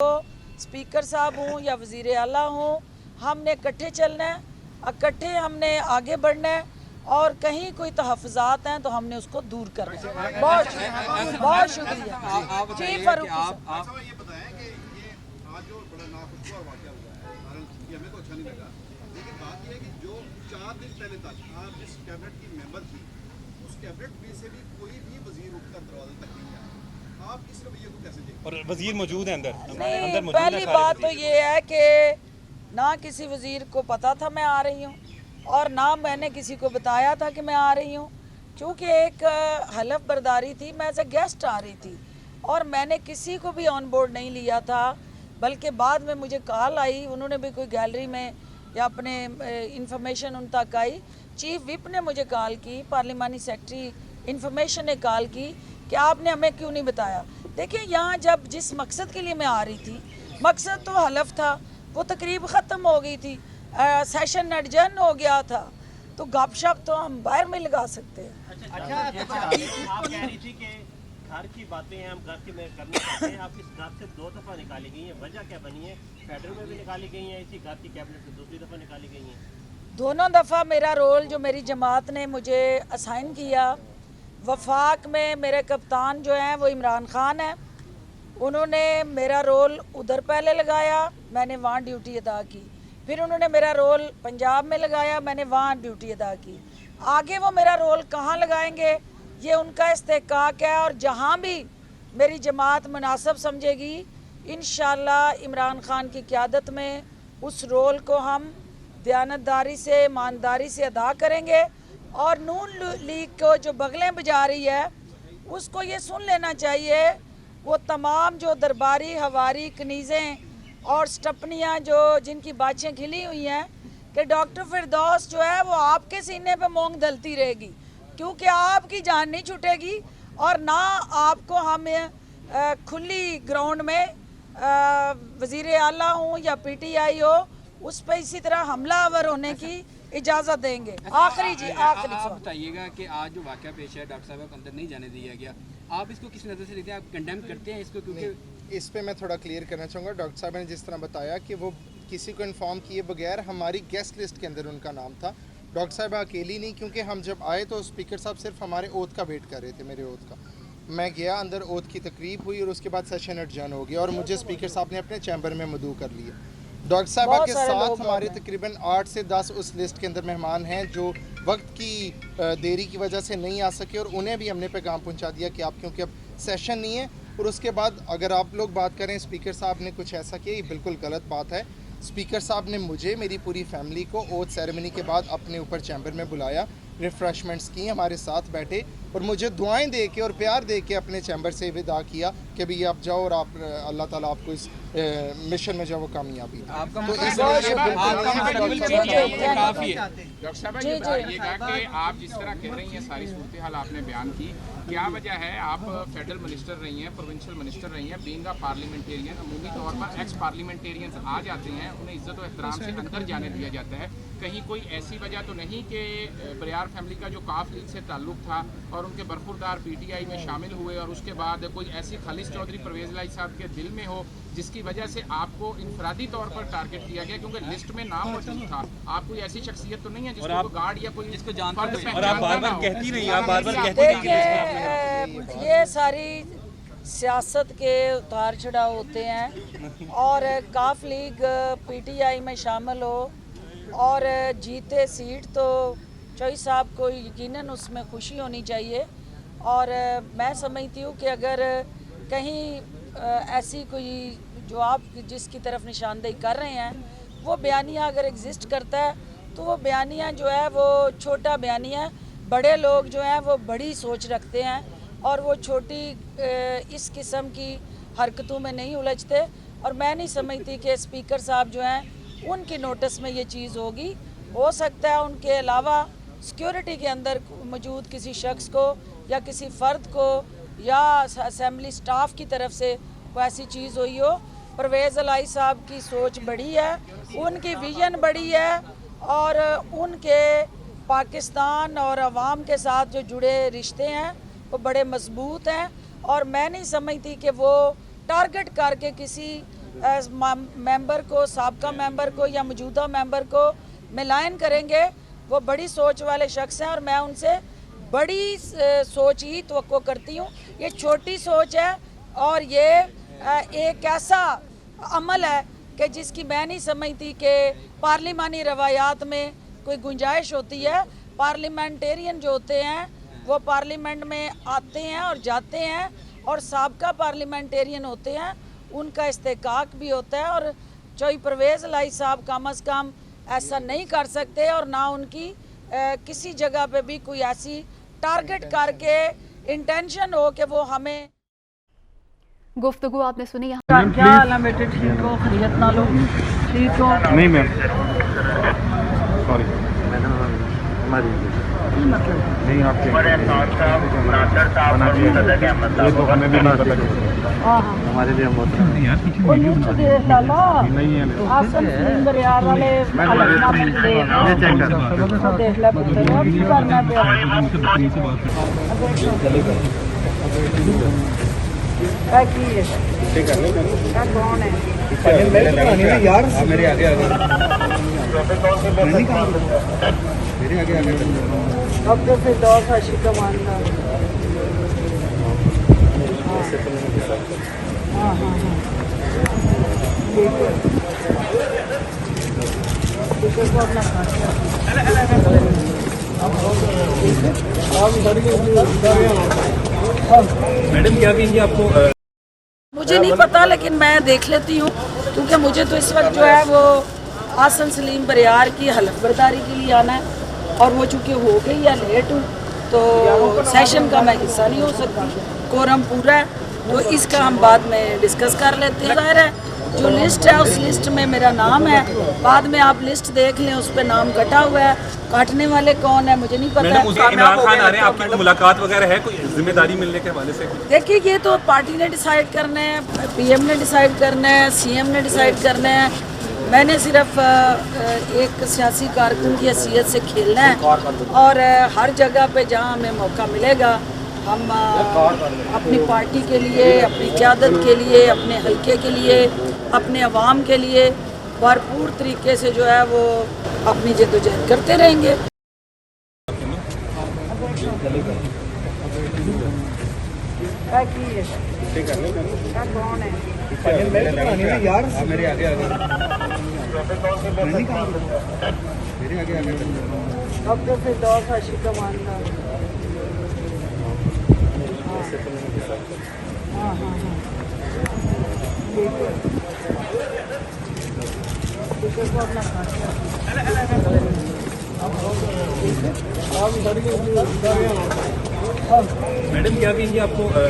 Speaker साहब हूँ या वज़ीर आला हूँ, हमने इकट्ठे चलना है, इकट्ठे हमने आगे बढ़ना है और कहीं कोई तहफ़्फ़ुज़ात हैं तो हमने उसको दूर करना है। बहुत शुक्रिया जी फारूक साहब। अच्छा ये बताएं कि ये आज जो बड़ा नाखुशगवार वाक़या हुआ है, हालांकि हमें तो अच्छा नहीं लगा, लेकिन बात ये है कि जो 4 दिन पहले तक आप जिस कैबिनेट की मेंबर थी, उस कैबिनेट में से भी कोई भी वज़ीर उठकर दरवाजे तक नहीं आया। आप इस रवैये को कैसे देखते हैं? और वजीर मौजूद है अंदर नहीं, पहली बात तो ये है कि ना किसी वज़ीर को पता था मैं आ रही हूँ और ना मैंने किसी को बताया था कि मैं आ रही हूँ, क्योंकि एक हलफ बर्दारी थी, मैं एज ए गेस्ट आ रही थी और मैंने किसी को भी ऑन बोर्ड नहीं लिया था। बल्कि बाद में मुझे कॉल आई, उन्होंने भी कोई गैलरी में या अपने इंफॉर्मेशन उन तक आई, चीफ विप ने मुझे कॉल की, पार्लिमानी सेक्रेटरी इंफॉर्मेशन ने कॉल की कि आपने हमें क्यों नहीं बताया। देखिए, यहाँ जब जिस मकसद के लिए मैं आ रही थी, मकसद तो हलफ था, वो तकरीब ख़त्म हो गई थी, सेशन एडजर्न हो गया था, तो गपशप तो हम बाहर में लगा सकते हैं। आप कह रही थी कि घर की बातें हैं, हम घर की में करना चाहते हैं, आप इस घर से 2 दफ़ा निकाली गई हैं, वजह क्या बनी है? फेडरल में भी निकाली गई हैं, इसी घर की कैबिनेट से दूसरी दफ़ा निकाली गई हैं। दोनों दफ़ा मेरा रोल जो मेरी जमात ने मुझे असाइन किया, वफाक में मेरे कप्तान जो हैं वो इमरान खान हैं, उन्होंने मेरा रोल उधर पहले लगाया, मैंने वहाँ ड्यूटी अदा की। फिर उन्होंने मेरा रोल पंजाब में लगाया, मैंने वहाँ ड्यूटी अदा की। आगे वो मेरा रोल कहाँ लगाएंगे ये उनका इस्तेहकाक है, और जहाँ भी मेरी जमात मुनासिब समझेगी, इंशाअल्लाह इमरान खान की क़यादत में उस रोल को हम दयानतदारी से, ईमानदारी से अदा करेंगे। और नून लीग को जो बगलें बजा रही है उसको ये सुन लेना चाहिए, वो तमाम जो दरबारी हवारी कनीज़ें और स्टपनियाँ जो जिनकी बाछें खिली हुई हैं कि डॉक्टर फिरदौस जो है वो आपके सीने पे मोंग दलती रहेगी, क्योंकि आपकी जान नहीं छूटेगी और ना आपको हम खुली ग्राउंड में वज़ीर आला हूँ या PTI हो उस पर इसी तरह हमलावर होने की इजाज़त देंगे। आखिरी जी, आखिरी आप बताइएगा कि आज जो वाक़या पेश है, डॉक्टर साहब को अंदर नहीं जाने दिया गया, आप इसको किस नज़र से देखते हैं? आप कंडेम करते हैं इसको? क्योंकि इस पे मैं थोड़ा क्लियर करना चाहूँगा। डॉक्टर साहब ने जिस तरह बताया कि वो किसी को इन्फॉर्म किए बगैर हमारी गेस्ट लिस्ट के अंदर उनका नाम था। डॉक्टर साहब अकेली नहीं, क्योंकि हम जब आए तो स्पीकर साहब सिर्फ हमारे ओथ का वेट कर रहे थे, मेरे ओथ का। मैं गया अंदर, ओथ की तकरीब हुई और उसके बाद सेशन एडजर्न हो गया और मुझे स्पीकर साहब ने अपने चैम्बर में मदऊ कर लिया। डॉक्टर साहबा के साथ हमारे तकरीबन 8 से 10 उस लिस्ट के अंदर मेहमान हैं जो वक्त की देरी की वजह से नहीं आ सके, और उन्हें भी हमने पैगाम पहुंचा दिया कि आप, क्योंकि अब सेशन नहीं है। और उसके बाद अगर आप लोग बात करें स्पीकर साहब ने कुछ ऐसा किया, ये बिल्कुल गलत बात है। स्पीकर साहब ने मुझे, मेरी पूरी फैमिली को ओथ सेरेमनी के बाद अपने ऊपर चैम्बर में बुलाया, रिफ़्रेशमेंट्स की, हमारे साथ बैठे और मुझे दुआएं दे के और प्यार दे के अपने चैम्बर से विदा किया कि भाई आप जाओ और आप अल्लाह ताला आपको इस मिशन में जो वो कामयाबी तो डॉक्टर साहब ये बताइएगा कि आप जिस तरह कह रही हैं, सारी सूरत हाल आपने बयान की, क्या वजह है? आप फेडरल मिनिस्टर रही हैं, प्रोविंशियल मिनिस्टर रही हैं, बीइंग अ पार्लियामेंटेरियन, अमूमी तौर पर एक्स पार्लियामेंटेरियंस आ जाते हैं, उन्हें इज्जत और एहतराम से अंदर जाने दिया जाता है। कहीं कोई ऐसी वजह तो नहीं कि बरियार फैमिली का जो काफ लीग से ताल्लुक था और उनके बरखुरदार PTI में शामिल हुए और उसके बाद कोई ऐसी खालिश चौधरी परवेज़ लाई साहब के दिल में हो जिसकी वजह से आपको इंफरादी तौर पर टारगेट किया गया, क्योंकि लिस्ट में नाम मौजूद था? आप कोई ऐसी शख्सियत तो नहीं है जिसको गार्ड या कोई जिसको जानता है? और आप बार-बार कहती रही, आप बार-बार कहती रही देखिए, ये सारी सियासत के उतार चढ़ाव होते हैं और काफ लीग PTI में शामिल हो और जीते सीट तो चौधरी साहब को यकीनन उसमें खुशी होनी चाहिए। और मैं समझती हूँ कि अगर कहीं ऐसी कोई जो आप जिसकी तरफ निशानदेही कर रहे हैं वो बयानिया अगर एग्जिस्ट करता है तो वो बयानिया जो है वो छोटा बयानिया है। बड़े लोग जो हैं वो बड़ी सोच रखते हैं और वो छोटी इस किस्म की हरकतों में नहीं उलझते, और मैं नहीं समझती कि स्पीकर साहब जो हैं उनकी नोटिस में ये चीज़ होगी। हो सकता है उनके अलावा सिक्योरिटी के अंदर मौजूद किसी शख्स को या किसी फ़र्द को या असेंबली स्टाफ की तरफ से कोई ऐसी चीज़ हुई हो। परवेज़ लाई साहब की सोच बड़ी है, उनकी विजन बड़ी है और उनके पाकिस्तान और अवाम के साथ जो जुड़े रिश्ते हैं वो बड़े मजबूत हैं, और मैं नहीं समझती कि वो टारगेट करके किसी मेंबर को, साबका मेंबर को या मौजूदा मेंबर को मिलान करेंगे। वो बड़ी सोच वाले शख्स हैं और मैं उनसे बड़ी सोच ही तवक्को करती हूँ। ये छोटी सोच है और ये एक ऐसा अमल है कि जिसकी मैं नहीं समझती कि पार्लिमानी रवायात में कोई गुंजाइश होती है। पार्लियामेंटेरियन जो होते हैं वो पार्लियामेंट में आते हैं और जाते हैं, और साबका पार्लियामेंटेरियन होते हैं उनका इस्तेकाक भी होता है। और चौधरी परवेज़ इलाही साहब कम अज़ कम ऐसा नहीं कर सकते, और ना उनकी किसी जगह पे भी कोई ऐसी टारगेट करके इंटेंशन हो कि वो हमें। गुफ्तगू आपने सुनी यहाँ। क्या हाल है बेटे? ठीक हो? खैरियत ना लो? ठीक हो? नहीं मैम, सॉरी नहीं, आपके ये तो हमें भी नहीं पता हमारे लिए नहीं है। आसन सिलेंडर यार वाले देख ले पुत्र, अब की करना क्या की है? क्या कौन है यार? मेरे आगे डॉक्टर फिरदौस आशिक कमांडा। हाँ हाँ हाँ ठीक है, ठीक है, तो अपना मैडम क्या कहेंगे आपको? मुझे नहीं पता, लेकिन मैं देख लेती हूँ, क्योंकि मुझे तो इस वक्त जो है वो आसन सलीम बरियार की हलफ बर्दारी के लिए आना है, और वो चूँकि हो गई या लेट हूँ तो सेशन का मैं हिस्सा नहीं हो सकती। कोरम पूरा है तो इसका हम बाद में डिस्कस कर लेते हैं। ज़ाहिर है जो लिस्ट है उस लिस्ट में मेरा नाम है, बाद में आप लिस्ट देख लें, उस पर नाम कटा हुआ है। काटने वाले कौन है मुझे नहीं पता। इमरान खान आ रहे हैं, आपकी कोई मुलाकात वगैरह है, कोई जिम्मेदारी मिलने के हवाले से? देखिए ये तो पार्टी ने डिसाइड करना है, पीएम ने डिसाइड करना है, सीएम ने डिसाइड करना है। मैंने सिर्फ एक सियासी कारकुन की हैसियत से खेलना है, और हर जगह पे जहां हमें मौका मिलेगा हम अपनी पार्टी के लिए, अपनी क़यादत के लिए, अपने हलके के लिए, अपने अवाम के लिए भरपूर तरीके से जो है वो अपनी जद्दोजहद करते रहेंगे। क्या की है? क्या कौन है यार? मेरे आगे डॉक्टर फिरदौस आशिक कमांडा। हाँ हाँ हाँ ठीक है, ठीक है, तो अपना मैडम क्या कहेंगे आपको?